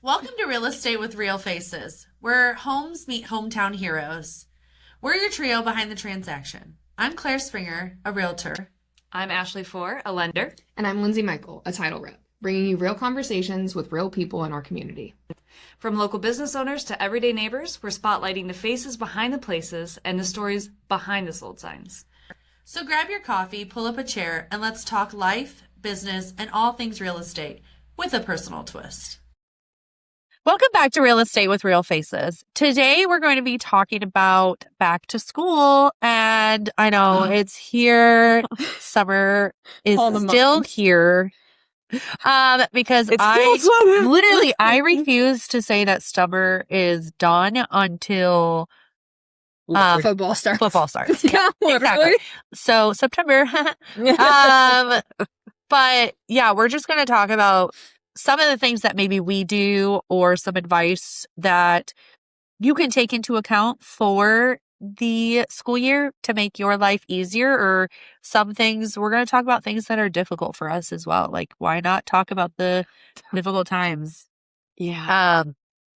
Welcome to Real Estate with Real Faces, where homes meet hometown heroes. We're your trio behind the transaction. I'm Claire Springer, a realtor. I'm Ashley Four, a lender. And I'm Lindsay Michael, a title rep, bringing you real conversations with real people in our community. From local business owners to everyday neighbors, we're spotlighting the faces behind the places and the stories behind the sold signs. So grab your coffee, pull up a chair, and let's talk life, business, and all things real estate with a personal twist. Welcome back to Real Estate with Real Faces. Today we're going to be talking about back to school, and I know it's here. Summer is still here. Because I refuse to say that summer is done until Football starts. Football starts. Yeah, exactly. Really? So September. But yeah, we're just going to talk about some of the things that maybe we do or some advice that you can take into account for the school year to make your life easier, or some things we're going to talk about things that are difficult for us as well. Like, why not talk about the difficult times? Yeah.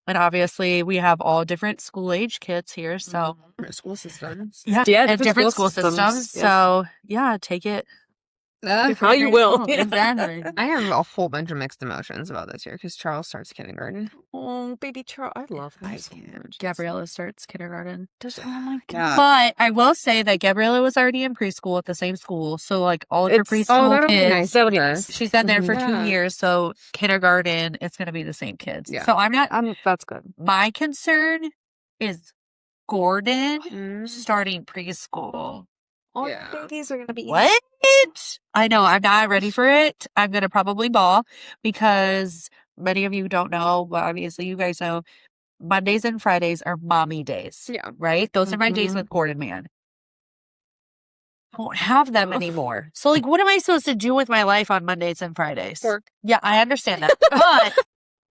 And obviously we have all different school age kids here. So Different school systems. yeah, and different school systems. Yeah. So yeah, take it. How you will. Exactly. I have a whole bunch of mixed emotions about this year because Charles starts kindergarten. Oh, baby Charles. I love him I so can't. much. Gabriella starts kindergarten. Oh my God. But I will say that Gabriella was already in preschool at the same school. So like all of her preschool that'll be kids, nice. So nice. she's been there for Yeah. 2 years. So kindergarten, it's going to be the same kids. Yeah. So I'm not, That's good. my concern is Gordon Mm. starting preschool. All Yeah. babies are going to be. What? I know. I'm not ready for it. I'm going to probably bawl because many of you don't know, but obviously you guys know Mondays and Fridays are mommy days, Yeah. right? Those are my days with Gordon, man. I won't have them anymore. So like, what am I supposed to do with my life on Mondays and Fridays? Work. Yeah, I understand that. But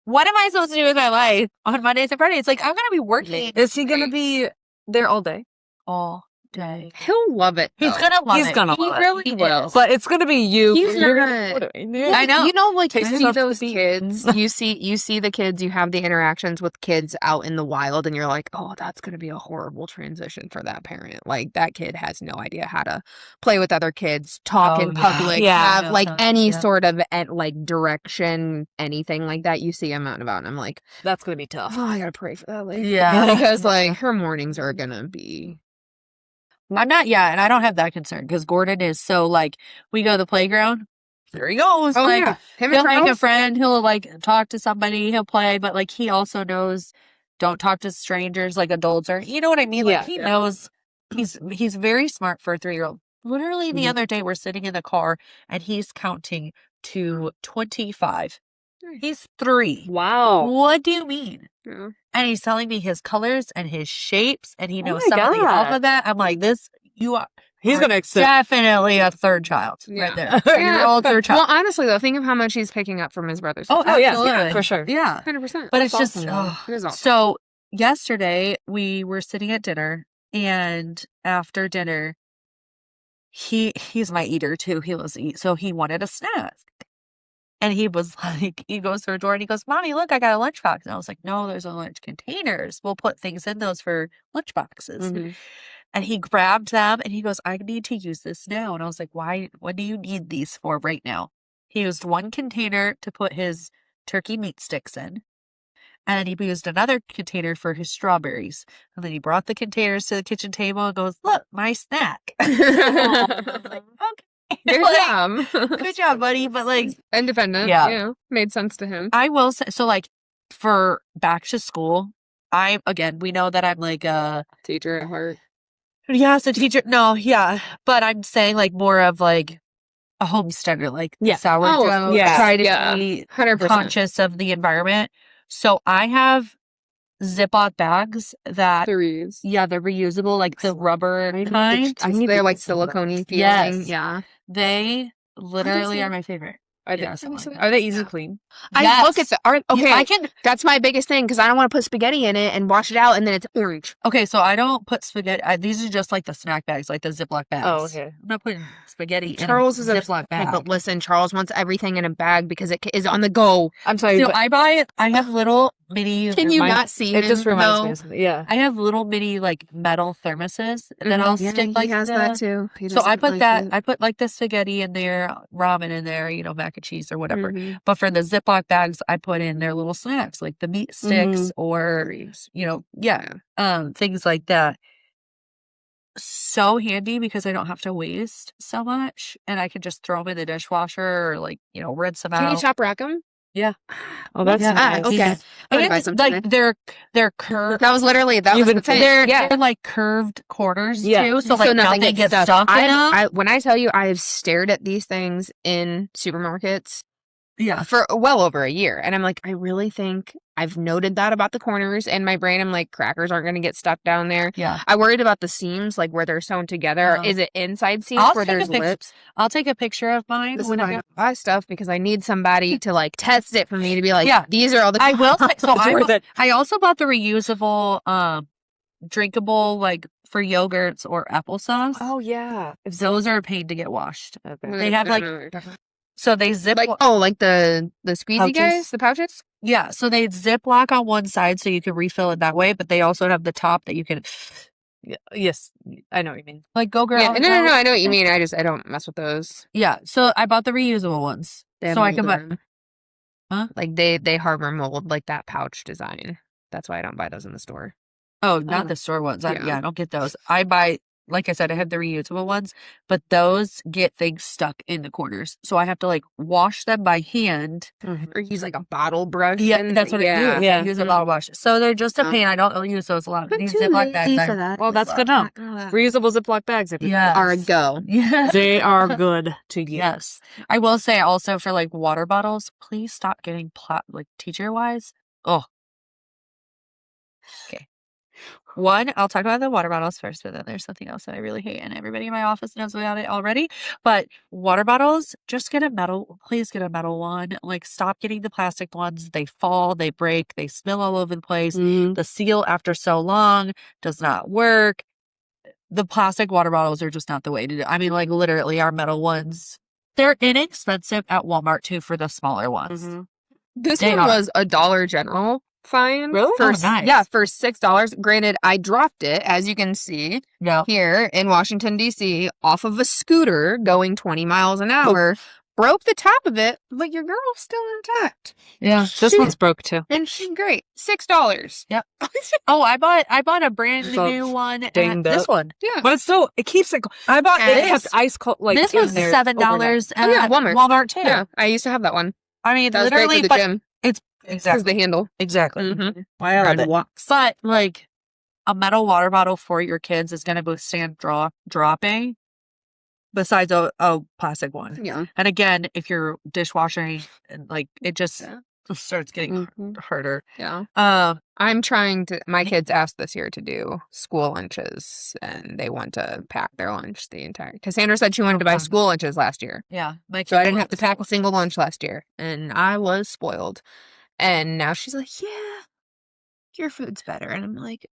what am I supposed to do with my life on Mondays and Fridays? Like, I'm going to be working Is he going to be there all day? all day. He'll love it. He's though. going to love it. He's gonna He love it. really He will. is. But it's going to be you. He's You're not- gonna- I know. You know, like you Taste see of the those beat. kids. You see the kids. You have the interactions with kids out in the wild, and you're like, oh, that's going to be a horrible transition for that parent. Like that kid has no idea how to play with other kids, talk Oh, in yeah. public, Yeah. have like Yeah. any Yeah. sort of like direction, anything like that. You see him out and about, and I'm like, That's going to be tough. oh, I gotta pray for that lady. Yeah. because like her mornings are gonna be. I'm not, and I don't have that concern because Gordon is so like, we go to the playground, there he goes. Oh like, yeah, him he'll and make a Charles. friend, he'll like talk to somebody, he'll play, but like he also knows don't talk to strangers like adults or, you know what I mean? Like Yeah. he knows he's very smart for a 3-year-old. Literally the Mhm. other day we're sitting in the car and he's counting to 25. He's 3. Wow. What do you mean? Yeah. And he's telling me his colors and his shapes, and he Oh knows my some of the God. alphabet. I'm like, you are He's going to accept. definitely a third child right there. Yeah. You're all third child. Well, honestly, though, think of how much he's picking up from his brothers. Oh, Oh, yeah. absolutely. Yeah, for sure. Yeah. 100%. But it's That's just, awesome, It is awesome. so yesterday we were sitting at dinner, and after dinner, he's my eater too. He loves to eat. So he wanted a snack. And he was like, he goes to the door and he goes, Mommy, look, I got a lunchbox. And I was like, no, there's no lunch containers. We'll put things in those for lunch boxes. Mhm. And he grabbed them and he goes, I need to use this now. And I was like, why? What do you need these for right now? He used one container to put his turkey meat sticks in. And then he used another container for his strawberries. And then he brought the containers to the kitchen table and goes, look, my snack. I was like, okay. Good Like, job. Good job, buddy. But like, Independent. Yeah. You know, made sense to him. I will say, so like for back to school, we know that I'm like Teacher at heart. yes, a teacher. No, yeah. But I'm saying like more of like a homesteader, like Yeah. sourdough. Oh, yeah. Try to Yeah. be 100%. conscious of the environment. So I have Ziploc bags that, Threes. yeah, they're reusable, like the rubber kind. They're like silicone feeling. Yes. Yeah. They literally see. are my favorite. Are Yeah, they, something like that. are they easy to Yeah. clean? Yes. I look at the okay. I can. That's my biggest thing because I don't want to put spaghetti in it and wash it out and then it's orange. Okay, so I don't put spaghetti. These are just like the snack bags, like the Ziploc bags. Oh, okay. I'm not putting spaghetti Charles in is a a Ziploc okay, bag. but listen, Charles wants everything in a bag because it is on the go. I'm sorry, So but I have little mini. Can you not see it him, just reminds though? me of something. Yeah. I have little mini like metal thermoses that I'll Yeah, stick he like has that too. He So I doesn't put like that. it. I put like the spaghetti in there, ramen in there, mac and cheese or whatever. Mhm. But for the Ziploc bags, I put in their little snacks like the meat sticks or things like that. So handy because I don't have to waste so much, and I can just throw them in the dishwasher or rinse them Can you out. top rack them? Yeah. Oh, that's Yeah. nice. Okay. I'm gonna buy And some like today. they're curved. That was literally that was the thing. They're like curved corners too, so like nothing gets stuck in them. When I tell you I have stared at these things in supermarkets Yeah. for well over a year, and I'm like, I really think I've noted that about the corners in my brain. I'm like, crackers aren't going to get stuck down there. Yeah. I worried about the seams, like where they're sewn together. Is it inside seams where there's lips? I'll take a picture of mine This is when why I don't buy stuff because I need somebody to like test it for me to be like, Yeah. these are all the. I will say, so It's worth it. I also bought the reusable drinkable like for yogurts or applesauce. Oh yeah. Those are a pain to get washed. Okay. They have like so they zip like like the squeezy Pouches? guys, the pouches. yeah, so they zip lock on one side so you can refill it that way, but they also have the top that you can Yeah. Yes, I know what you mean. like go girl. Yeah, no, I know what you mean. I don't mess with those. Yeah, so I bought the reusable ones. They So I have can mold buy in 'em. Huh? Like they harbor mold, like that pouch design. That's why I don't buy those in the store. Oh, not the store ones. Yeah. I don't get those. I buy, like I said, I have the reusable ones, but those get things stuck in the corners. So I have to like wash them by hand. Or use like a bottle brush. Yeah, and, that's what I do. Yeah. I use a bottle wash. So they're just a pain. I don't use those a lot. These Ziploc bags. Well, that's good enough. Reusable Ziploc bags. Yes. Are a go. Yeah. They are good to use. Yes. I will say also for like water bottles, please stop getting like teacher wise. Oh. Okay. One, I'll talk about the water bottles first, but then there's something else that I really hate, and everybody in my office knows about it already. But water bottles, just please get a metal one. Like, stop getting the plastic ones. They fall, they break, they spill all over the place. The seal, after so long, does not work. The plastic water bottles are just not the way to do it. I mean, like, literally, our metal ones, they're inexpensive at Walmart, too, for the smaller ones. This one was a Dollar General fine. Really? For, nice. Yeah, for $6. Granted, I dropped it, as you can see, No. here in Washington, D.C., off of a scooter going 20 miles an hour. Broke the top of it, but your girl's still intact. Yeah. This one's broke too. And she's great. $6. Yep. Oh, I bought a brand So new one. dinged This up. one. Yeah. But it's still, it keeps it. I bought it Yes. kept ice cold. Like This in was there $7 overnight. at yeah, Walmart. Walmart too. Yeah, I used to have that one. I mean, That was great literally, for the but gym. it's Because exactly the handle. exactly. Mhm. Why I love it. Walks. But like a metal water bottle for your kids is going to withstand dropping. Besides a plastic one, Yeah. and again, if you're dishwashing, and like it just starts getting harder. Yeah. Um, I'm trying to. My kids asked this year to do school lunches, and they want to pack their lunch the entire. Cassandra said she wanted to buy school lunches last year, yeah, so I didn't have to pack a single lunch last year, and I was spoiled. And now she's like, "Yeah, your food's better," and I'm like,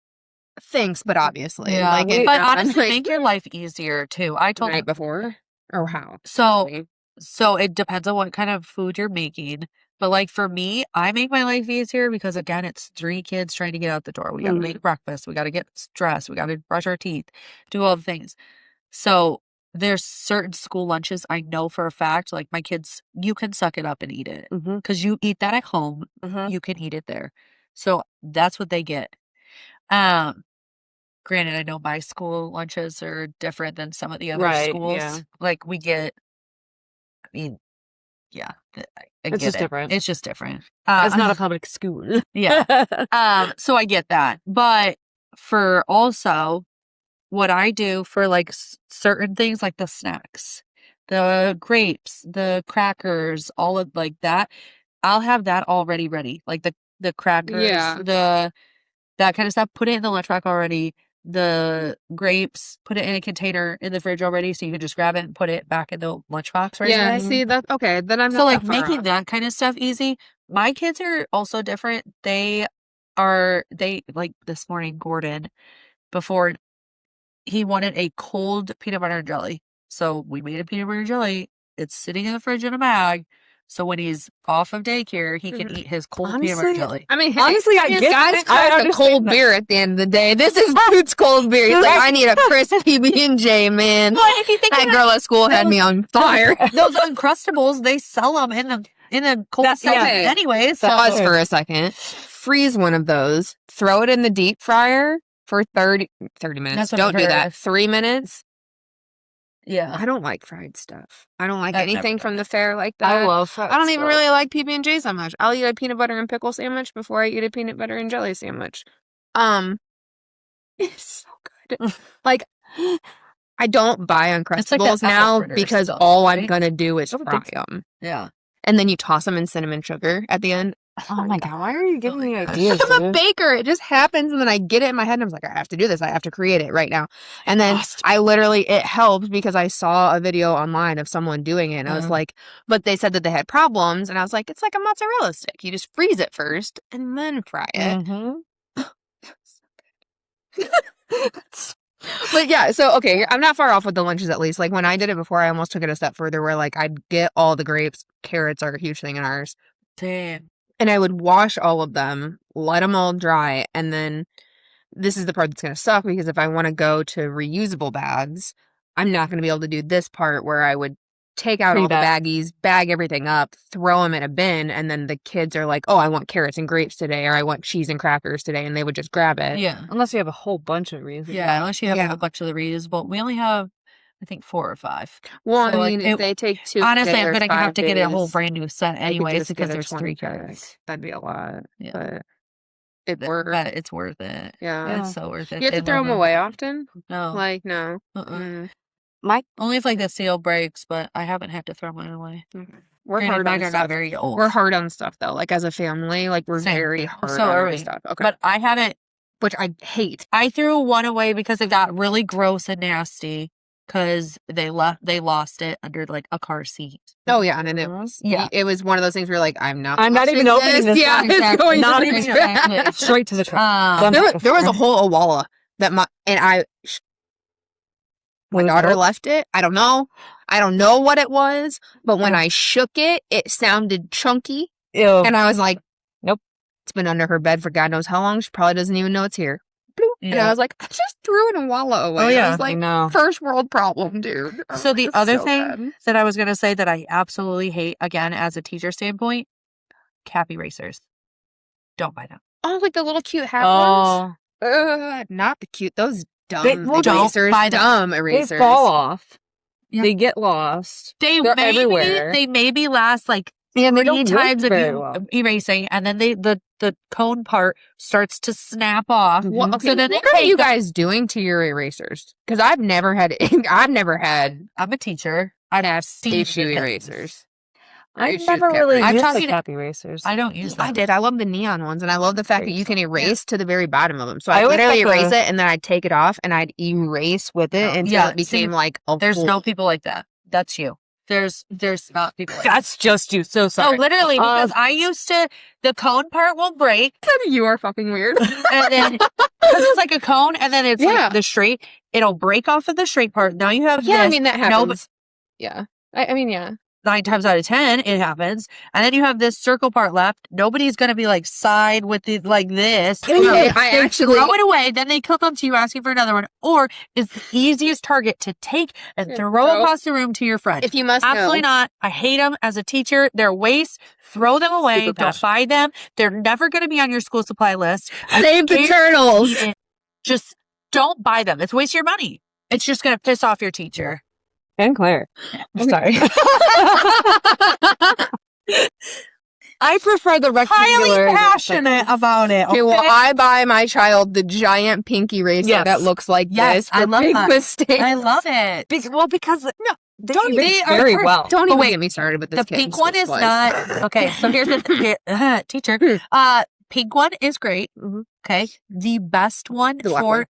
"Thanks, but obviously, Yeah, like, but I'm honestly, like, make your life easier too. I told night before or how." So it depends on what kind of food you're making. But like for me, I make my life easier because again, it's 3 kids trying to get out the door. We gotta make breakfast, we gotta get dressed, we gotta brush our teeth, do all the things. So there's certain school lunches I know for a fact, like my kids, you can suck it up and eat it. Because you eat that at home, you can eat it there. So that's what they get. Granted, I know my school lunches are different than some of the other Right, schools. yeah. Like we get, I mean, yeah, I It's get just it. different. It's just different. It's not a public school. Yeah. So I get that. But for also what I do for like certain things like the snacks, the grapes, the crackers, all of like that, I'll have that already ready. Like the crackers, Yeah. that kind of stuff, put it in the lunchbox already. the grapes, put it in a container in the fridge already, so you can just grab it and put it back in the lunchbox right Yeah, away. see, that okay, then I'm So not like that far making off. that kind of stuff easy. My kids are also different. They like this morning, Gordon, before he wanted a cold peanut butter and jelly. So we made a peanut butter and jelly. It's sitting in the fridge in a bag. So when he's off of daycare, he can eat his cold peanut butter and jelly. I mean, Honestly, I his get guys it. I crack a understand cold that. beer at the end of the day. This is Boots cold beer. He's like, I need a crisp PB&J, man. Well, if you think That about girl at school had me on fire. those Uncrustables, they sell them in the cold That's- section yeah. anyway. So Pause for a second. Freeze one of those. Throw it in the deep fryer for 30 minutes. That's what Don't I do that. heard. 3 minutes. yeah, I don't like fried stuff. I don't like I've never anything done from the fair like that. I love I don't even really like PB&Js that much. I'll eat a peanut butter and pickle sandwich before I eat a peanut butter and jelly sandwich. It's so good. Like, I don't buy It's like Uncrustables that now apple fritters because stuff, all I'm right? gonna do is I don't fry think so. them. yeah. And then you toss them in cinnamon sugar at the end. Oh my god, why are you giving me my gosh. ideas? I'm a dude? baker. It just happens, and then I get it in my head, and I was like, I have to do this. I have to create it right now. And then I literally, it helped because I saw a video online of someone doing it, and I was like, but they said that they had problems, and I was like, it's like a mozzarella stick. You just freeze it first and then fry it. But yeah, so okay, I'm not far off with the lunches at least. Like when I did it before, I almost took it a step further where like I'd get all the grapes. Carrots are a huge thing in ours. Damn. And I would wash all of them, let them all dry, and then this is the part that's going to suck because if I want to go to reusable bags, I'm not going to be able to do this part where I would take out all the baggies, bag everything up, throw them in a bin, and then the kids are like, oh, I want carrots and grapes today, or I want cheese and crackers today, and they would just grab it. Yeah. Unless you have a whole bunch of reasons. Yeah, unless you have Yeah. a whole bunch of the reusable. We only have, I think, 4 or 5. Well, So, I like, mean, if they take 2 honestly, I'm days, going to have 5 to get a whole days, brand new set I could anyways just because get a there's 3 20 pack. carrots. That'd be a lot. Yeah. But it But works. it's worth it. Yeah. It's so worth it. You have to They throw love them away often? No. Like, no. Uh-uh. Mm. Only if like the seal breaks, but I haven't had to throw mine away. We're Granted, hard mine on are stuff. not very old. We're hard on stuff though. Like as a family, like we're Same. very hard So on are our we. stuff. Okay. But I haven't. Which I hate. I threw one away because it got really gross and nasty because they lost it under like a car seat. Oh yeah, and then it was one of those things where you're like, I'm not even opening this. Yeah, Exactly. it's going Not to even the trash. It's straight to the trash. There was a whole Awala that my daughter left it. I don't know what it was, but when I shook it, it sounded chunky. Ew. And I was like, nope. It's been under her bed for God knows how long. She probably doesn't even know it's here. Bloop. And I was like, I just threw an Awala away. Oh, yeah. I was like, No. first world problem, dude. So the It's other so thing bad. that I was going to say that I absolutely hate, again, as a teacher standpoint, cap erasers. Don't buy them. Oh, like the little cute hat ones? Oh, Not the cute. Those dumb don't erasers. buy them. Dumb they erasers. fall off. Yeah. They get lost. They're everywhere. They maybe last like And they 3 don't times work of very you well. erasing, and then the cone part starts to snap off. Well, okay, So then they what are take you them- guys doing to your erasers? Because I've never had I'm a teacher. I'd have issue erasers. I never really I'm used talking the to- cap erasers. I don't use them. I did. I love the neon ones, and I love the fact that you can erase to the very bottom of them. So I I always literally got the- erase it, and then I'd take it off, and I'd erase with it until Yeah, it became see, like a There's whole- no people like that. That's you. There's not people like that. That's just you. So sorry. No, literally, because I used to, the cone part will break, You are fucking weird. and then, because it's like a cone, and then it's Yeah. like the straight, it'll break off of the straight part. Now you have Yeah, I this. mean that happens. No, but Yeah. I mean, yeah. 9 times out of 10, it happens. And then you have this circle part left. Nobody's going to be like side with it like this. Okay, I They actually- throw it away. Then they come up to you asking for another one. Or is the easiest target to take and Yeah, throw throw. across the room to your friend. If you must Absolutely know. not. I hate them as a teacher. They're waste. Throw them away. Super Don't buy them. They're never going to be on your school supply list. Save the turtles. Just don't buy them. It's waste your money. It's just going to piss off your teacher. And Claire. I'm sorry. I prefer the rectangular. Highly passionate about it. Okay, well, I buy my child the giant pinky eraser Yes. that looks like Yes, this. I for love big that. mistakes. I love it. Because they Don't erase they are very perfect. well. Don't But even wait, get me started with this. The kid pink in one school is supplies. not okay. So here's the teacher. Pink one is great. Mhm. Okay, the best one The black for one.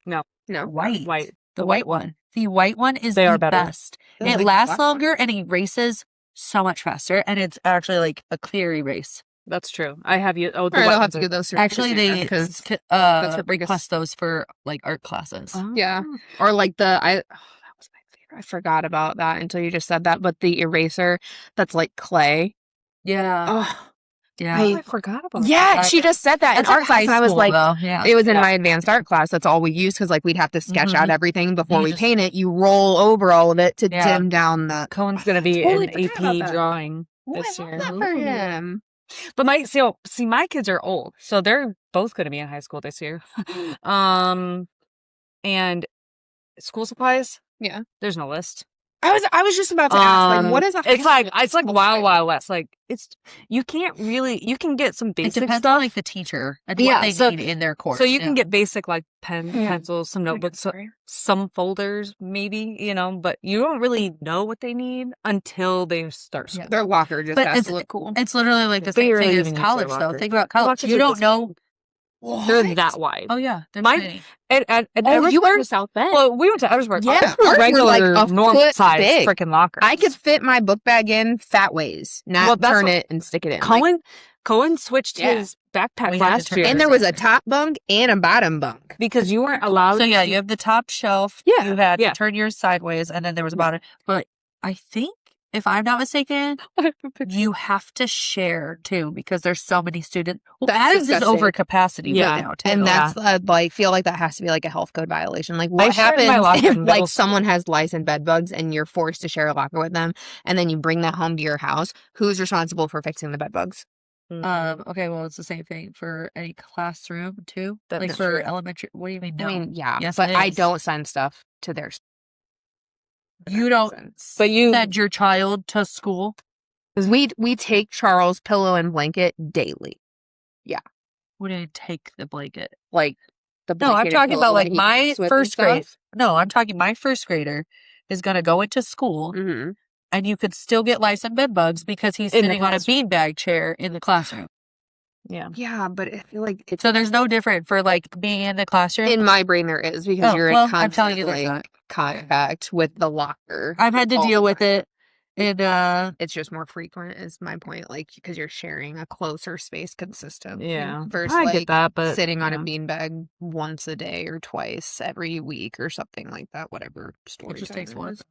No. White. The white one. The white one is They the are better. best. It Like lasts black one. longer and erases so much faster. And it's actually like a clear erase. That's true. I have you. Oh, the All right, white I'll have ones to are- give those to Actually, Christina, they because that's her biggest. request those for like art classes. Oh. Yeah. Or like that was my favorite. I forgot about that until you just said that. But the eraser that's like clay. Yeah. Oh, Yeah. I forgot about yeah. that. She just said that in That's art class, and I was like, though. Yeah. it was in Yeah. my advanced art class. That's all we used because like we'd have to sketch out Mhm. everything before You we just- paint it. You roll over all of it to Yeah. dim down the. Cohen's going to be Totally in forgot about AP that. drawing Oh, this I love year. that for him. But see, my kids are old, so they're both going to be in high school this year. And school supplies, Yeah. there's no list. I was just about to ask, like, what is a it's high like school wild west. Like you can get some It basic depends stuff. on like the teacher and Yeah, what they so- need in their course. So you can get basic like pens, Yeah. pencils, some notebooks, some folders, maybe, but you don't really know what they need until they start school. Their locker just But has it's- to look cool. It's literally like the They same really thing even as use their college, though. locker. Think about college. Lockers You are don't just- know. They're that wide. Oh yeah, they're Mine- tiny. And Oh, you went Edwardsburg? to South Bend. Well, we went to Edwardsburg. Yeah, Ours were ours were, regular, like, a normal foot size big. freaking lockers. I could fit my book bag in fat ways, not Well, that's turn what- it and stick it in. Like, Cohen switched Yeah. his backpack We had to last turn year. it and there was a top bunk and a bottom bunk. because you weren't allowed. So yeah, to- you have the top shelf. Yeah, You had yeah. to turn yours sideways, and then there was a bottom. But I think, if I'm not mistaken, you have to share too because there's so many students. Well, That's ours is disgusting. over capacity Yeah. right now too. And that's like feel like that has to be like a health code violation. Like I what shared my happens locker if in like middle someone has lice and bed bugs and you're forced to share a locker with them, and then you bring that home to your house? Who's responsible for fixing the bed bugs? Okay, well, it's the same thing for any classroom too. That's Like for true. elementary. What do you mean? No, I mean, yeah, Yes, but it I is. don't send stuff to their. You don't But you send your child to school. We take Charles' pillow and blanket daily. What do you take the blanket? Like the No, I'm blanket and talking pillow about that like he my sleeps with and first grade. stuff. No, I'm talking my first grader is going to go into school Mhm. and you could still get lice and bed bugs because he's In the sitting on a beanbag chair in the classroom. yeah. Yeah, but I feel like it's So there's no different for like being in the classroom. in my brain there is because Oh, you're well, in I'm telling you constantly there's not. contact with the locker. I've had to all deal the with time. it. And It's just more frequent is my point, like because you're sharing a closer space consistently. Yeah. Versus I like get that, but sitting on a yeah. beanbag once a day or twice every week or something like that. Whatever story it just time takes it one. is.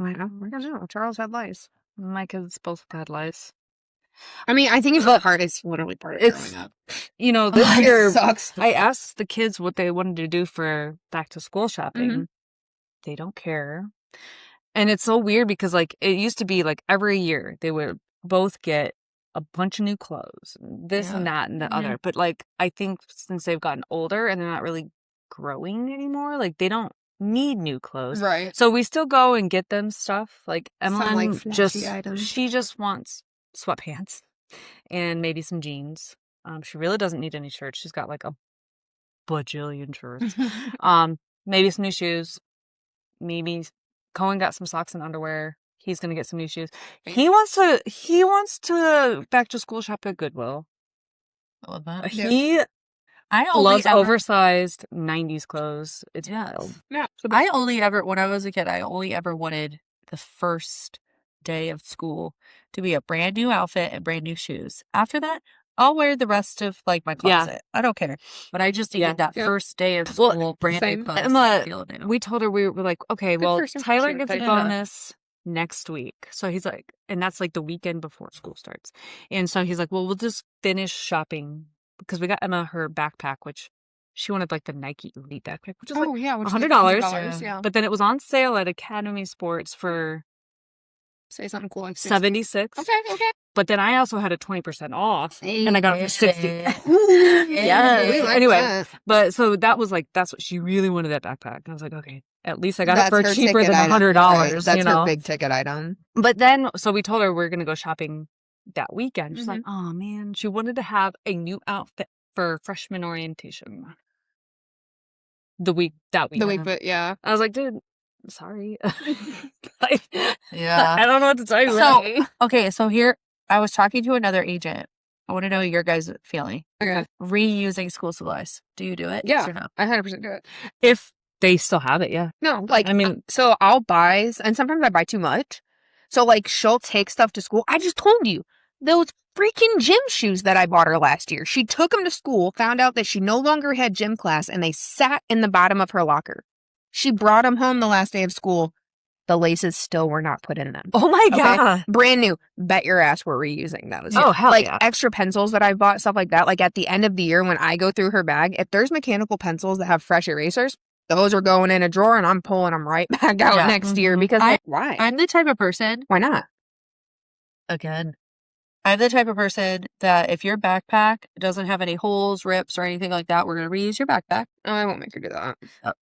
Like, oh my gosh, no, Charles had lice. My kids both had lice. I mean, I think it's But it's literally part of it's- growing up. This Lice year sucks. I asked the kids what they wanted to do for back to school shopping. Mhm. They don't care. And it's so weird because like it used to be like every year they would both get a bunch of new clothes, this and that and the Mhm. other. But like I think since they've gotten older and they're not really growing anymore, like they don't need new clothes. Right. So we still go and get them stuff. Like Some, like, Emily flashy items. she just wants sweatpants and maybe some jeans. She really doesn't need any shirts. She's got like a bajillion shirts. Maybe some new shoes. Maybe Cohen got some socks and underwear. He's gonna get some new shoes. He wants to back to school shop at Goodwill. I love that. He I only loves ever, oversized 90s clothes. It's Yes. wild. Yeah. I only ever, when I was a kid, I only ever wanted the first day of school to be a brand new outfit and brand new shoes. After that, I'll wear the rest of like my Yeah. closet. I don't care. But I just needed Yeah. that Yeah. first day of Well, school, brand same. new clothes. Emma, to feel new. We told her we were like, okay, Good well, first Tyler impression, gets a but yeah. bonus next week. So he's like, and that's like the weekend before school starts. And so he's like, well, we'll just finish shopping because we got Emma her backpack, which she wanted like the Nike Elite backpack, which is like yeah, which is $100. $100. Yeah. But then it was on sale at Academy Sports for Say something cool like 76. Okay. But then I also had a 20% off and I got it for 60. Yes. We like Anyway, that. but so that was like, that's what she really wanted, that backpack. I was like, okay, at least I got That's it for her cheaper ticket than item, $100, right. That's you know? her big ticket item. But then, so we told her we're going to go shopping that weekend. She's Mm-hmm. like, oh man, she wanted to have a new outfit for freshman orientation. That week. The week, but yeah. I was like, dude, sorry. Like, Yeah. I don't know what to tell you. So- really. Okay, so here I was talking to another agent I want to know your guys' feeling. Okay. Reusing school supplies. Do you do it? Yeah. Yes or no? I 100% do it. If they still have it, yeah. No, like, I mean- so I'll buy, and sometimes I buy too much. So, like, she'll take stuff to school. I just told you, those freaking gym shoes that I bought her last year. She took them to school, found out that she no longer had gym class, and they sat in the bottom of her locker. She brought them home the last day of school. The laces still were not put in them. Oh my Okay? God. Brand new. Bet your ass we're reusing those. Oh, hell like yeah. extra pencils that I bought, stuff like that. Like at the end of the year when I go through her bag, if there's mechanical pencils that have fresh erasers, those are going in a drawer and I'm pulling them right back out Yeah. next year because like, why? I'm the type of person, Why not? again, I'm the type of person that if your backpack doesn't have any holes, rips, or anything like that, we're going to reuse your backpack. Oh, I won't make her do that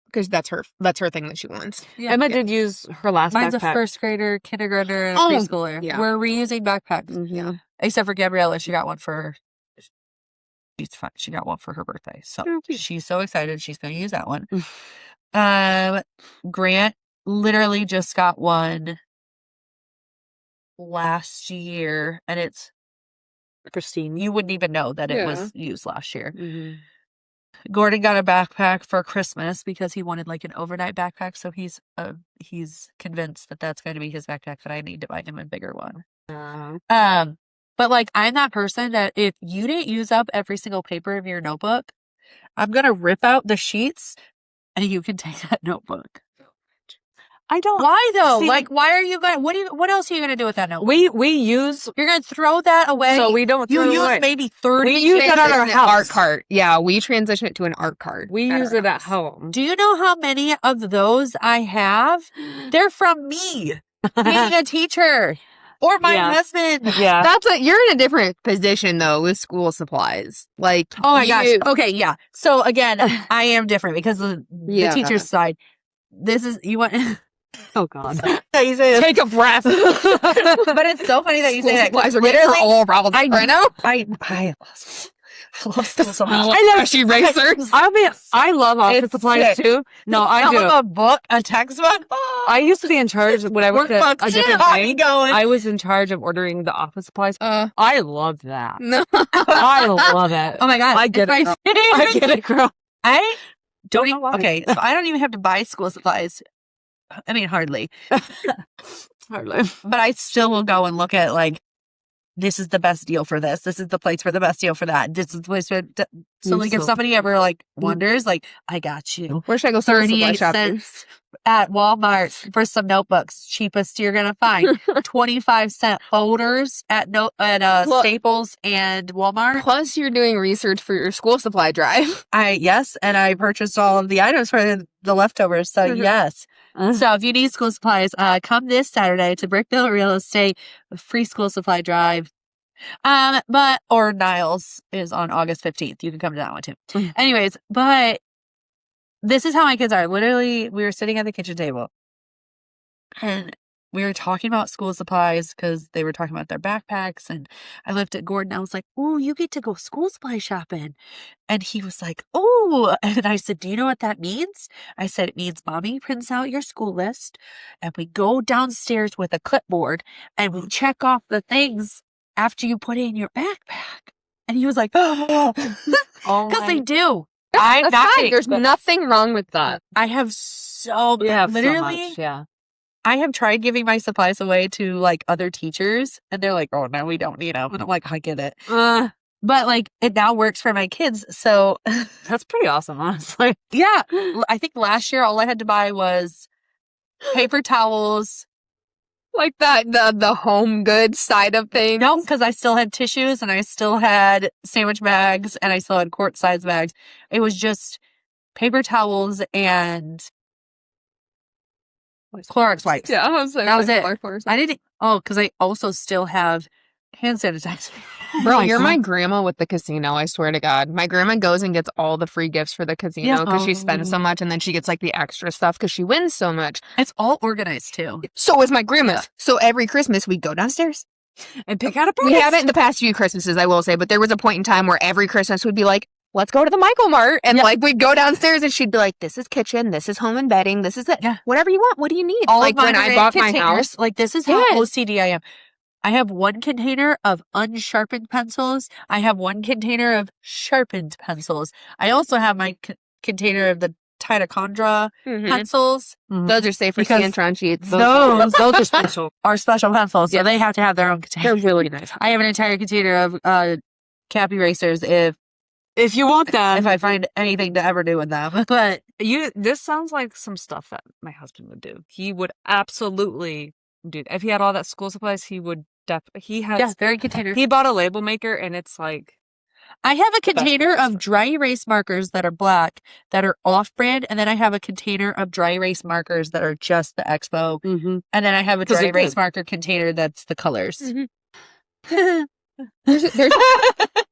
because that's her thing that she wants. Yeah. Emma did use her last Mine's backpack. a first grader, kindergartner, and a Oh, preschooler. yeah. We're reusing backpacks. Yeah. Except for Gabriella, she got one for she got one for her birthday. So Oh, cute. she's so excited she's gonna use that one. Grant literally just got one last year and it's Pristine. you wouldn't even know that it Yeah. was used last year. Mm-hmm. Gordon got a backpack for Christmas because he wanted like an overnight backpack, so he's convinced that that's going to be his backpack, but I need to buy him a bigger one. But like I'm that person that if you didn't use up every single paper of your notebook, I'm gonna rip out the sheets and you can take that notebook. I don't. Why though? See- Like why are you gonna what else are you gonna do with that notebook? We use, You're gonna throw that away. so we don't you throw it use away. maybe 30 We use it at our An house. art cart. Yeah, we transition it to an art cart. We at use our it at house. home. Do you know how many of those I have? They're from me being a teacher or my Yeah. husband. Yeah. You're in a different position though with school supplies. Like, Oh my gosh. you- Okay, yeah. So again, I am different because of Yeah. the teacher's side. This is you want Oh God. that you say this. Take a breath. But it's so funny that you say that. Supplies are getting Literally, all riled up right now. I love school so much. I love erasers. I love office It's supplies sick. too. No, I do. A book, a textbook. I used to be in charge when I worked at Workbooks. a different Yeah, bank. going. I was in charge of ordering the office supplies. I love that. No. I love it. Oh my god, I get it's it. my I favorite. get it, girl. I don't know even, why. okay, so I don't even have to buy school supplies. I mean, hardly. Hardly. But I still will go and look at like, this is the best deal for this. This is the place for the best deal for that. This is the place for. So like, if somebody ever like wonders, like, I got you. Where should I go? School supply 38 shopping? cents at Walmart for some notebooks. Cheapest you're gonna find. 25-cent folders at Well- Staples and Walmart. Plus, you're doing research for your school supply drive. Yes, and I purchased all of the items for the leftovers. So yes. So if you need school supplies, come this Saturday to Brickville Real Estate free school supply drive. Or Niles is on August 15th. You can come to that one too. Anyways, but this is how my kids are. Literally, we were sitting at the kitchen table and we were talking about school supplies because they were talking about their backpacks. And I looked at Gordon. I was like, "Oh, you get to go school supply shopping." And he was like, "Oh." And I said, "Do you know what that means?" I said, "It means mommy prints out your school list and we go downstairs with a clipboard and we check off the things after you put it in your backpack." And he was like, "Oh, because they do." I'm That's not fine. kidding, There's but nothing wrong with that. I have so We have literally so much, yeah. I have tried giving my supplies away to like other teachers and they're like, "Oh, no, we don't need them." And I'm like, I get it. But like it now works for my kids. So That's pretty awesome, honestly. yeah, I think last year all I had to buy was paper towels. Like that, the home goods side of things. No, because I still had tissues and I still had sandwich bags and I still had quart size bags. It was just paper towels and Clorox wipes. Yeah, I was like, That was it. Clorox. I didn't. Oh, because I also still have hand sanitizer. Bro, my you're God. my grandma with the casino, I swear to God. My grandma goes and gets all the free gifts for the casino because she spends so much and then she gets like the extra stuff because she wins so much. It's all organized too. So is my grandma's. So every Christmas we go downstairs. And pick out a prize. We haven't in the past few Christmases, I will say, but there was a point in time where every Christmas would be like, let's go to the Michael Mart. And like we'd go downstairs and she'd be like, this is kitchen, this is home and bedding, this is it. Yeah. Whatever you want. What do you need? All like of mine when are I in bought my containers. house. Like this is how Yes. OCD I am. I have one container of unsharpened pencils. I have one container of sharpened pencils. I also have my container of the mitochondria pencils. Those are safe for Because Scantron sheets. Those are special. Are special pencils, so they have to have their own container. They're really nice. I have an entire container of cap erasers If you want them. if I find anything to ever do with them. But This sounds like some stuff that my husband would do. He would absolutely do that. If he had all that school supplies, he would he has very container. he bought a label maker and it's like I have a container of dry erase markers that are black that are off brand, and then I have a container of dry erase markers that are just the Expo, and then I have a dry erase marker container that's the colors. There's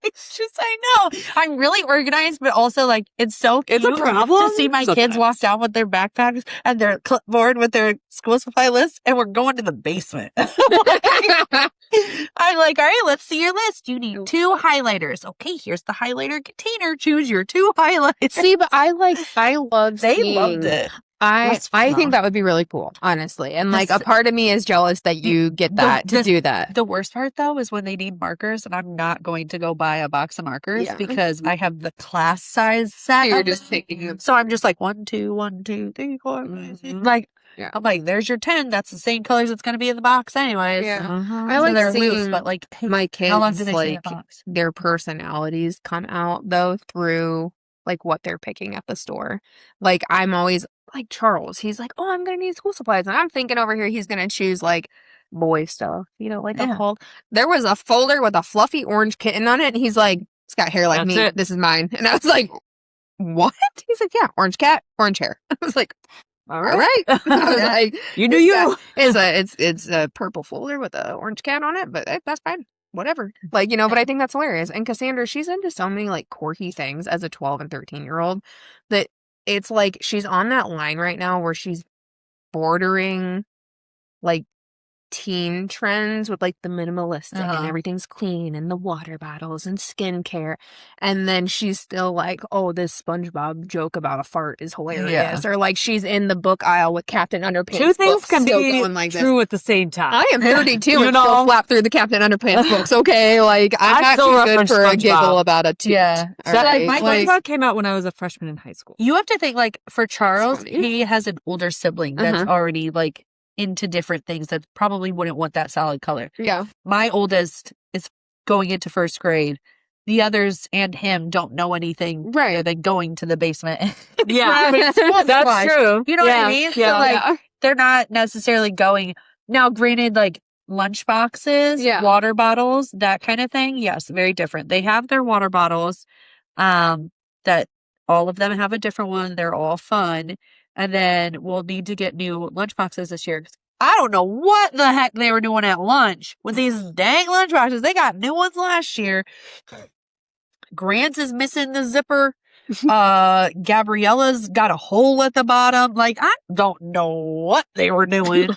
It's just, I know. I'm really organized, but also like it's so cute It's a problem to see my kids walk down with their backpacks and their clipboard with their school supply list, and we're going to the basement. I'm like, all right, let's see your list. You need 2 highlighters. Okay, here's the highlighter container. Choose your 2 highlighters. See, but I love They seeing, loved it. I think that would be really cool, honestly. And like a part of me is jealous that you get that to do that. The worst part though is when they need markers, and I'm not going to go buy a box of markers because I have the class size set. So you're just taking them. So I'm just like 1, 2, 1, 2, 3, 4, 5, 6. Like I'm like, there's your 10. That's the same colors it's going to be in the box anyways. Yeah. I So like they're seeing loose, but like, hey, my kids, how long do they stay in like a box? their personalities come out though through like what they're picking at the store. Like I'm always like Charles. He's like, oh, I'm gonna need school supplies, and I'm thinking over here he's gonna choose like boy stuff, like a Hulk. There was a folder with a fluffy orange kitten on it, and he's like, it's got hair like me. This is mine. And I was like, what? He's like, yeah, orange cat, orange hair. I was like, all right. I was like, you do you. It's a purple folder with an orange cat on it, but that's fine. Whatever. Like, but I think that's hilarious. And Cassandra, she's into so many like quirky things as a 12 and 13-year-old that it's like she's on that line right now where she's bordering like teen trends with like the minimalistic and everything's clean and the water bottles and skincare, and then she's still like, oh, this SpongeBob joke about a fart is hilarious, or like she's in the book aisle with Captain Underpants. 2 things can be like true at the same time. I am 32 and still flap through the Captain Underpants books. Okay, like I'm not too good for a giggle about a toot. Yeah, right? My SpongeBob came out when I was a freshman in high school. You have to think like for Charles, he has an older sibling that's already like into different things that probably wouldn't want that solid color. Yeah. My oldest is going into 1st grade. The others and him don't know anything other than going to the basement. Yeah. That's true. You know what I mean? Yeah. So like they're not necessarily going. Now, granted, like lunch boxes, water bottles, that kind of thing. Yes, very different. They have their water bottles that all of them have a different one. They're all fun. And then we'll need to get new lunch boxes this year. I don't know what the heck they were doing at lunch with these dang lunch boxes. They got new ones last year. Grant's is missing the zipper. Gabriella's got a hole at the bottom. Like, I don't know what they were doing.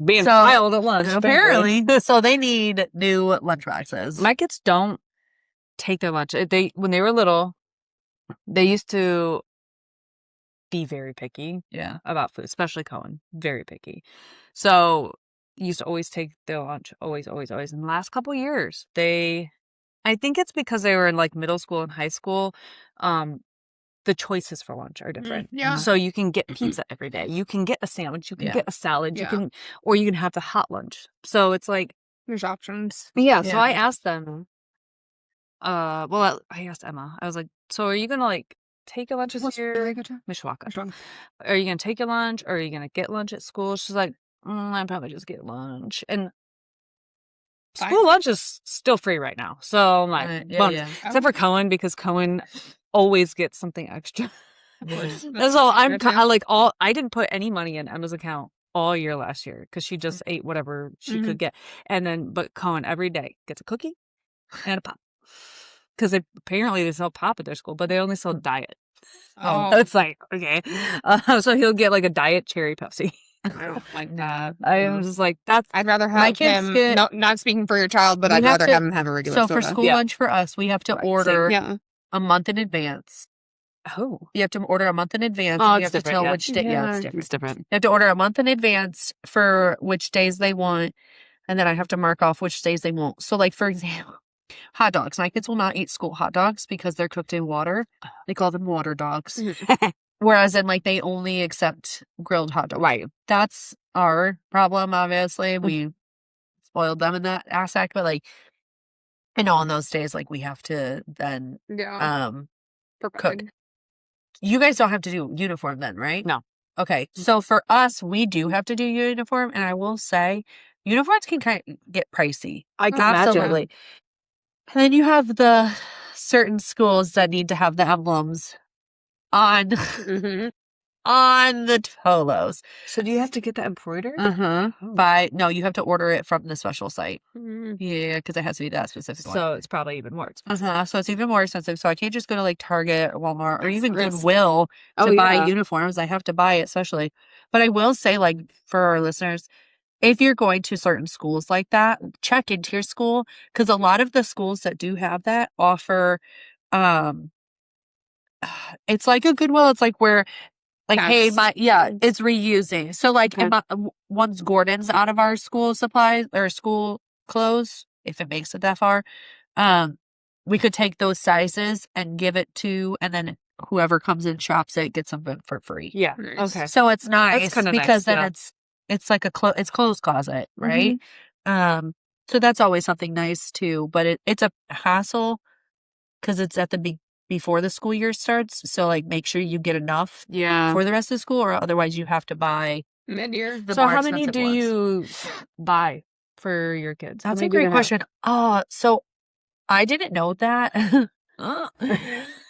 Being wild at lunch. Apparently. So they need new lunch boxes. My kids don't take their lunch. When they were little, they used to be very picky about food, especially Cohen. Very picky. So used to always take their lunch. Always, always, always. In the last couple of years, I think it's because they were in like middle school and high school. The choices for lunch are different. Yeah. So you can get pizza every day. You can get a sandwich. You can get a salad. You can, or you can have the hot lunch. So it's like there's options. Yeah. So I asked them. I asked Emma. I was like, so are you gonna like take your lunch this year? Mishawaka. Are you gonna take your lunch, or are you gonna get lunch at school? She's like, I'd probably just get lunch. And school lunch is still free right now. So I'm like, except for Cohen, because Cohen always gets something extra. So I'm like I didn't put any money in Emma's account all year last year because she just ate whatever she could get. And then, but Cohen every day gets a cookie and a pop. Because apparently they sell pop at their school, but they only sell diet. Oh, it's like, okay. So he'll get like a diet cherry Pepsi. I don't like that. I am just like, I'd rather have my kids him, not speaking for your child, but I'd rather have him have a regular soda. So for school lunch for us, we have to order a month in advance. Oh. You have to order a month in advance. Oh, you have to tell which day. Yeah, it's different. You have to order a month in advance for which days they want. and then I have to mark off which days they won't. So, like, for example, hot dogs. My kids will not eat school hot dogs because they're cooked in water. They call them water dogs. Whereas in, like, they only accept grilled hot dogs. Right. That's our problem, obviously. We spoiled them in that aspect. But, like, I know on those days, like, we have to then cook. Provide. You guys don't have to do uniform then, right? No. Okay. So for us, we do have to do uniform. And I will say, uniforms can kind of get pricey. I can Absolutely. And then you have the certain schools that need to have the emblems on on the polos. So do you have to get that embroidered? No, you have to order it from the special site. Yeah, because it has to be that specific one. So it's probably even more expensive. So it's even more expensive. So I can't just go to like Target or Walmart or even That's Goodwill to buy yeah. uniforms. I have to buy it especially. But I will say, like, for our listeners, if you're going to certain schools like that, check into your school, because a lot of the schools that do have that offer, it's like a Goodwill. It's like where, like, hey, it's reusing. So, like, once Gordon's out of our school supplies or school clothes, if it makes it that far, we could take those sizes and give it to, and then whoever comes and shops it gets them for free. Yeah. Nice. Okay. So it's nice That's because nice, then it's like it's clothes closet, right? So that's always something nice too. But it's a hassle because it's at the before the school year starts. So, like, make sure you get enough for the rest of the school, or otherwise you have to buy Mid-year. the So more how many expensive do ones. you buy for your kids? That's a great question. So I didn't know that.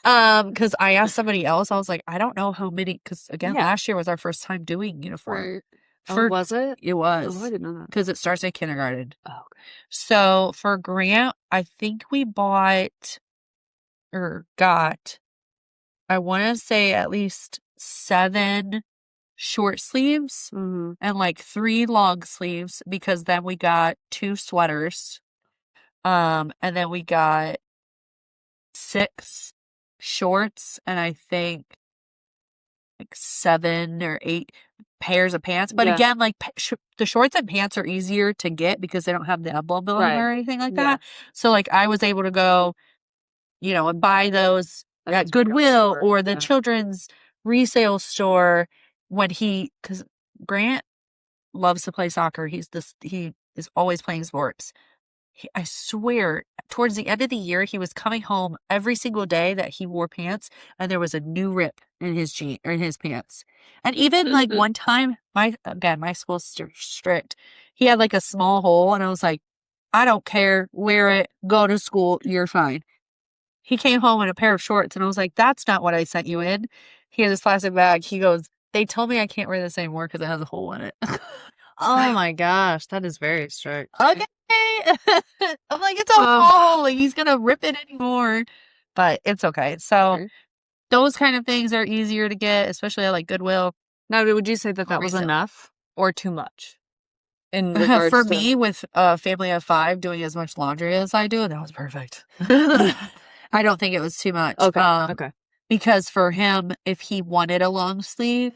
Because I asked somebody else. I was like, I don't know how many. Because again, last year was our first time doing uniform. Right. Was it? It was. Oh, I didn't know that. Because it starts at kindergarten. Oh, okay. So for Grant, I think we bought or got, I want to say at least 7 short sleeves and like 3 long sleeves, because then we got 2 sweaters. And then we got 6 shorts, and I think like 7 or 8 pairs of pants. But again, like the shorts and pants are easier to get because they don't have the emblem on them or anything like that. So, like, I was able to go, and buy those at Goodwill or the children's resale store because Grant loves to play soccer. He is always playing sports. I swear, towards the end of the year, he was coming home every single day that he wore pants, and there was a new rip in his pants. And even like one time, my school's strict. He had like a small hole, and I was like, I don't care, wear it, go to school, you're fine. He came home in a pair of shorts, and I was like, that's not what I sent you in. He had this plastic bag. He goes, they told me I can't wear this anymore because it has a hole in it. Oh my gosh, that is very strict. Okay. I'm like, it's a hole. Like, he's gonna rip it anymore, but it's okay. So those kind of things are easier to get, especially at like Goodwill. Now, would you say that was enough or too much? In regards for me, with a family of 5 doing as much laundry as I do, that was perfect. I don't think it was too much. Okay. Because for him, if he wanted a long sleeve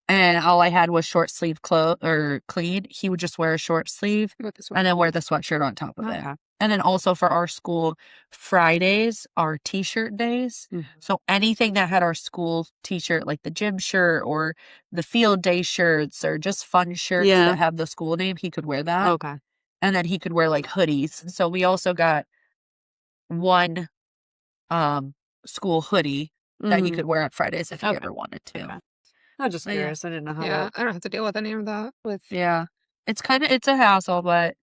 and all I had was short sleeve clean, he would just wear a short sleeve and then wear the sweatshirt on top of it. And then also for our school, Fridays are t-shirt days. So anything that had our school t-shirt, like the gym shirt or the field day shirts or just fun shirts that have the school name, he could wear that. Okay. And then he could wear like hoodies. So we also got one school hoodie that he could wear on Fridays if he ever wanted to. Okay. I'm just curious. I didn't know how that. I don't have to deal with any of that. It's a hassle, but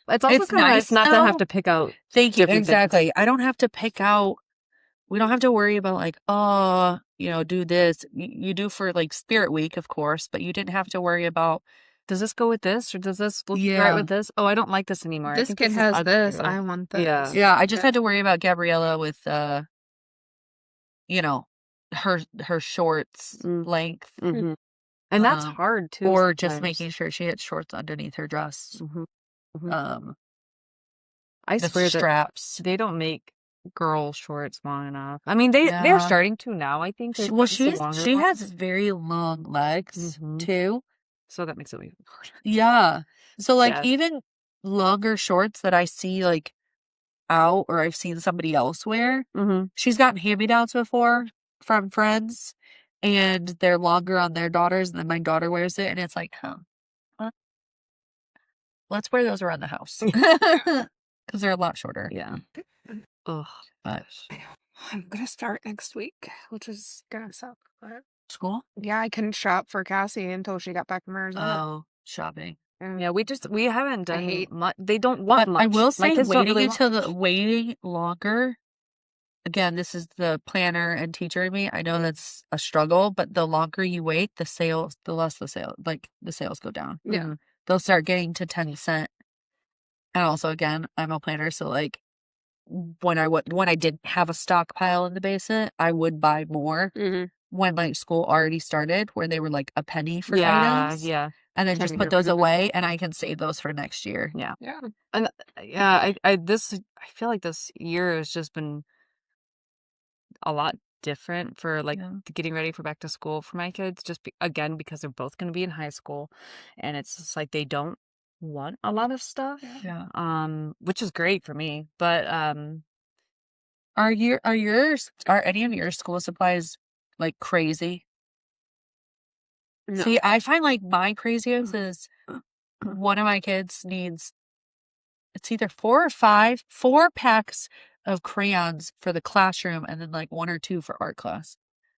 it's also kind of nice not to have to pick out. Thank you. Exactly. I don't have to pick out. We don't have to worry about like, do this. You do for like Spirit Week, of course, but you didn't have to worry about, does this go with this or does this look right with this? Oh, I don't like this anymore. This kid has this. I want this. Yeah. I just had to worry about Gabriella with, her shorts length. And that's hard too. Or just making sure she had shorts underneath her dress. I swear straps. They don't make girl shorts long enough. I mean, they're starting to now, I think. She has very long legs too. So that makes it even harder. Yeah. So like even longer shorts that I see like out or I've seen somebody else wear. Mm-hmm. She's gotten hand-me-downs before from friends, and they're longer on their daughters, and then my daughter wears it, and it's like, well, let's wear those around the house. Because they're a lot shorter. Yeah. Ugh. But I'm gonna start next week, which is gonna suck. But school? yeah, I couldn't shop for Cassie until she got back from Arizona. Oh, shopping. And Yeah, we haven't done hate- much. They don't want But much. I will say, kids don't waiting really until want the much. waiting longer. Again, this is the planner and teacher in me. I know that's a struggle, but the longer you wait, the less the sales go down. Yeah. Mhm. They'll start getting to 10%. And also, again, I'm a planner, so like when I didn't have a stockpile in the basement, I would buy more Mhm. when like school already started, where they were like a penny for Yeah, items, yeah, and then just Penny put for those food. away, and I can save those for next year. yeah. Yeah. And yeah, I feel like this year has just been a lot different for like Yeah. getting ready for back to school for my kids. Just again because they're both going to be in high school, and it's just like they don't want a lot of stuff. Yeah. Which is great for me, but Are any of your school supplies like crazy? No. See, I find like my craziest is one of my kids needs, it's either 4 packs of crayons for the classroom and then like 1 or 2 for art class.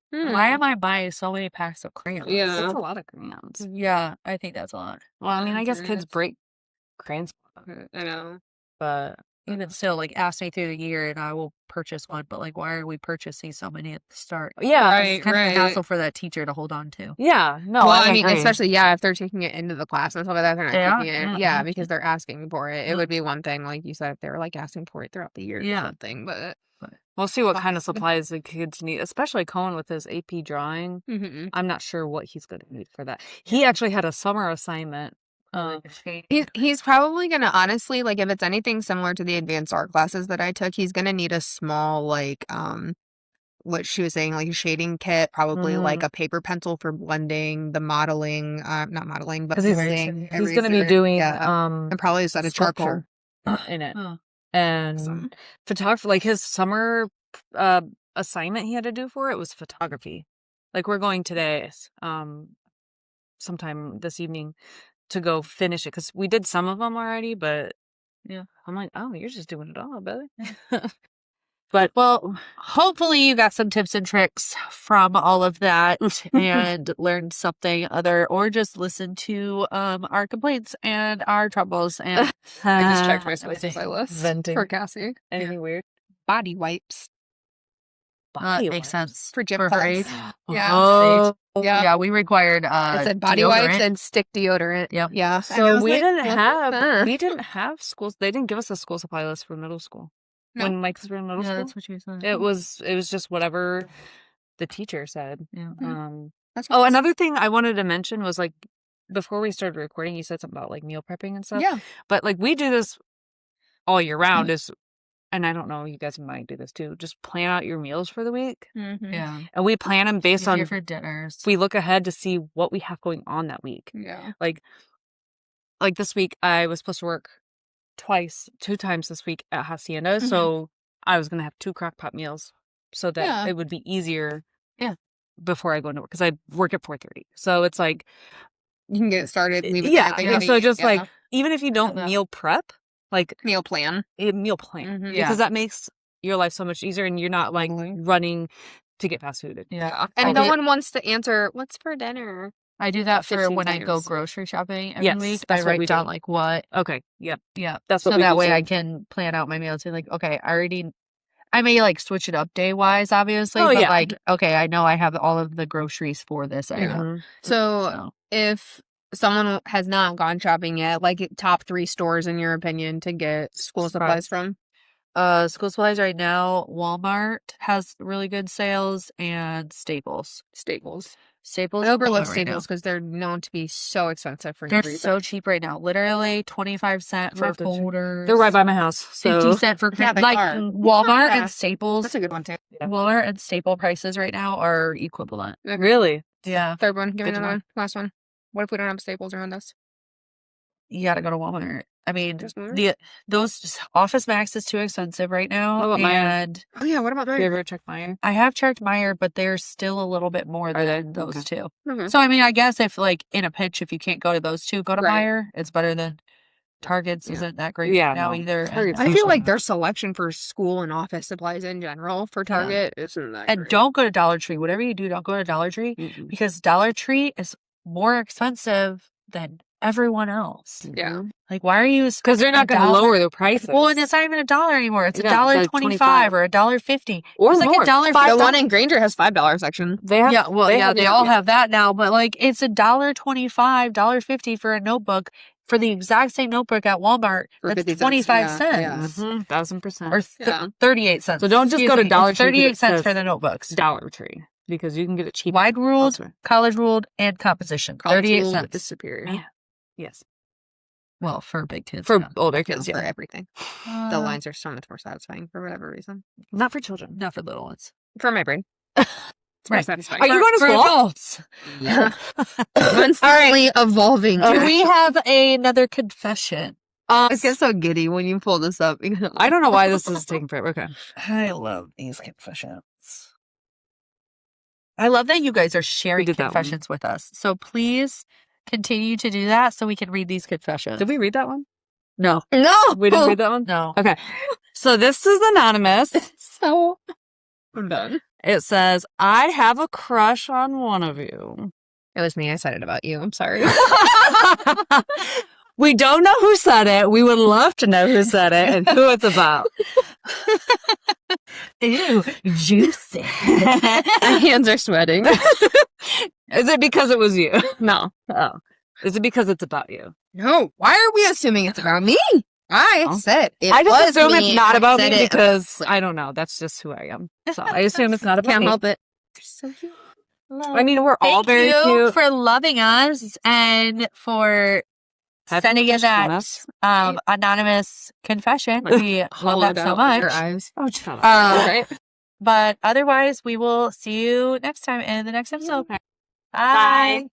Why am I buying so many packs of crayons? Yeah. that's a lot of crayons. Yeah, I think that's a lot. Well, I mean, I guess It kids is. break crayons, I know. but Even still, like ask me through the year and I will purchase one. But like, why are we purchasing so many at the start? yeah, Right. It's kind of a hassle for that teacher to hold on to. yeah. No, Well, I I mean, agree. especially if they're taking it into the class and stuff like that, they're not They are, keeping it. yeah. Yeah, because they're asking for it. It Yeah. would be one thing, like you said, if they were like asking for it throughout the year Yeah. or something. But We'll see what kind of supplies the kids need, especially Cohen with his AP drawing. Mhm. I'm not sure what he's going to need for that. He actually had a summer assignment. He's probably gonna honestly, like, if it's anything similar to the advanced art classes that I took, he's gonna need a small, like, what she was saying, like a shading kit, probably like a paper pencil for blending, the modeling, not modeling, but because he's blending, going to be eraser, doing and probably a set of charcoal. sculpture in it. Huh. And Awesome. photography, like his summer assignment he had to do for it was photography. Like we're going today, sometime this evening to go finish it because we did some of them already, but Yeah. I'm like, oh, you're just doing it all, Billy. But well, hopefully you got some tips and tricks from all of that and learned something or just listened to our complaints and our troubles. And I just checked my supply list venting. for Cassie. Anything weird? Body wipes Body makes wipes. sense for gym for her class. age. Yeah. Oh, Yeah. yeah. We required It said body wipes deodorant. and stick deodorant. Yep. Yeah. And I So was we like, didn't what have the- we didn't have schools. They didn't give us a school supply list for middle school. No. When Mike's were in middle Yeah, school, that's what you said. it was just whatever the teacher said. Yeah. That's Oh, what- another thing I wanted to mention was like before we started recording, you said something about like meal prepping and stuff. Yeah. But like we do this all year round and I don't know, you guys might do this too. Just plan out your meals for the week. Mhm. Yeah. And we plan them based Easier on for dinners. we look ahead to see what we have going on that week. Yeah. Like this week I was supposed to work 2 times this week at Hacienda, so I was gonna have 2 crock pot meals so that it would be easier. Yeah. Before I go into work because I work at 4:30, so it's like You can get started. Leave it yeah. there, So just yeah. like even if you don't that. meal prep, like meal plan. a meal plan Mhm. Yeah. because that makes your life so much easier and you're not like Totally. running to get fast food. Yeah. And I no did- one wants to answer, what's for dinner? I do that for 15 when I go times. grocery shopping every Yes, week. that's I what write we down do. like what. Okay. Yep. Yeah. That's So what we that do way too. I can plan out my meals and like, okay, I may like switch it up day wise, obviously, Oh, but yeah. like, okay, I know I have all of the groceries for this item. Mhm. So So if someone has not gone shopping yet, like top 3 stores in your opinion to get school supplies from? school supplies right now, Walmart has really good sales and Staples. Staples. Staples. I overlook Walmart right now. Staples because they're known to be so expensive for They're no reason. so cheap right now. Literally 25 cents for Love those cheap. folders. They're right by my house. 50 So cent for Yeah, they like are. Walmart Yeah. and Staples. That's a good one too. Walmart and Staple prices right now are equivalent. really, Yeah. Third one. Give me Good to another know. one. Last one. What if we don't have Staples around us? You gotta go to Walmart. I mean, Doesn't matter. those Office Max is too expensive right now. What about Meijer? And Oh yeah, what about Have mine? you ever checked Meijer? I have checked Meijer, but they're still a little bit more Are they? than those Okay. two. Okay. So I mean, I guess if like in a pinch, if you can't go to those two, go to Right. Meijer. It's better than Target's. Yeah. Isn't that great Yeah, now no. either? And Target's I feel Especially like their selection for school and office supplies in general for Target isn't that and great. don't go to Dollar Tree. Whatever you do, don't go to Dollar Tree Mm-mm. because Dollar Tree is more expensive than everyone else. Yeah. Like, why are you? Because they're not going to lower their prices. Well, and it's not even $1 anymore. It's Yeah, $1.25 it's like 25. or $1.50. Or It's like more. $1.50. The one in Granger has $5 section. They have, Yeah, well, yeah, they have- all have that now, but like it's $1.25, $1.50 for a notebook for the exact same notebook at Walmart. For That's 50 cents, 25 yeah, cents. yeah. 1000%. Or Yeah. 38 cents. So don't just Excuse go to me. Dollar It's Tree because 38 it cents says for the notebooks. Dollar Tree because you can get it cheap. Wide ruled, elsewhere. college ruled, and composition. College 38 ruled cents. is superior. Man. Yes. Well, for big kids. For yeah. older No, kids, for yeah. everything. The Uh, lines are so much more satisfying for whatever reason. Not for children. Not for little ones. For my brain. It's more Right. satisfying. For- Are you going to For school? adults. Yeah. Constantly evolving. Do we have another confession? I get so giddy when you pull this up. I don't know why this is taking forever. Okay. I love these confessions. I love that you guys are sharing did that one. confessions with us. So please continue to do that so we can read these confessions. Did we read that one? No. No. We didn't read that one? No. Okay. So this is anonymous. So I'm done. It says, I have a crush on one of you. It was me. I said it about you. I'm sorry. We don't know who said it. We would love to know who said it and who it's about. Ew, juicy. My hands are sweating. Is it because it was you? No. Oh. Is it because it's about you? No. Why are we assuming it's about me? I Oh. said it I just was assume me. it's not I about said me it because I don't know. That's just who I am. So I assume it's not about can't me. help it. So cute. I mean, we're all Thank very you cute. for loving us and for Having sending in confession that on us. anonymous confession. We love Hollowed that so out much. your eyes. Oh, shut up. Right? But otherwise, we will see you next time in the next episode. Bye. Bye.